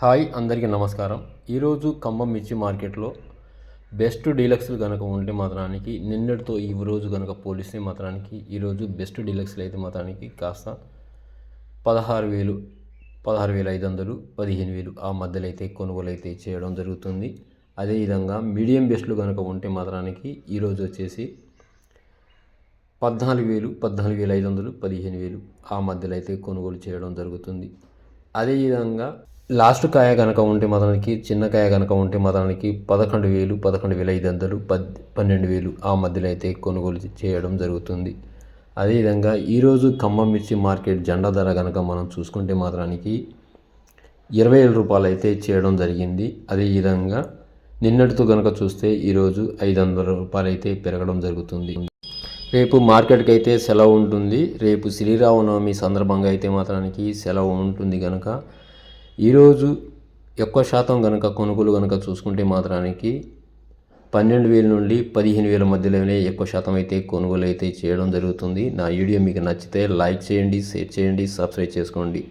Hi అందరికీ నమస్కారం. ఈరోజు ఖమ్మం మిర్చి మార్కెట్లో బెస్ట్ డీలక్స్లు కనుక ఉంటే మాత్రానికి నిన్నటితో ఈ రోజు కనుక పోలిస్తే మాత్రానికి ఈరోజు బెస్ట్ డీలక్స్లు అయితే మాత్రానికి కాస్త 16,000, 16,500, 15,000 ఆ మధ్యలో అయితే కొనుగోలు అయితే చేయడం జరుగుతుంది. అదేవిధంగా మీడియం బెస్ట్లు కనుక ఉంటే మాత్రానికి ఈరోజు వచ్చేసి 14,000, 14,500, 15,000 ఆ మధ్యలో అయితే కొనుగోలు చేయడం జరుగుతుంది. అదేవిధంగా లాస్ట్ కాయ కనుక ఉంటే మాత్రానికి చిన్న కాయ కనుక ఉంటే మాత్రానికి 11,000, 11,500, 12,000 ఆ మధ్యలో అయితే కొనుగోలు చేయడం జరుగుతుంది. అదేవిధంగా ఈరోజు ఖమ్మం మిర్చి మార్కెట్ జెండా ధర కనుక మనం చూసుకుంటే మాత్రానికి 20,000 రూపాయలు అయితే చేయడం జరిగింది. అదేవిధంగా నిన్నటితో కనుక చూస్తే ఈరోజు 500 రూపాయలు అయితే పెరగడం జరుగుతుంది. రేపు మార్కెట్కి అయితే సెలవు ఉంటుంది. రేపు శ్రీరామనవమి సందర్భంగా అయితే మాత్రానికి సెలవు ఉంటుంది కనుక ఈరోజు ఎక్కువ శాతం కనుక కొనుగోలు కనుక చూసుకుంటే మాత్రానికి 12,000 నుండి 15,000 మధ్యలోనే ఎక్కువ శాతం అయితే కొనుగోలు అయితే చేయడం జరుగుతుంది. నా వీడియో మీకు నచ్చితే లైక్ చేయండి, షేర్ చేయండి, సబ్స్క్రైబ్ చేసుకోండి.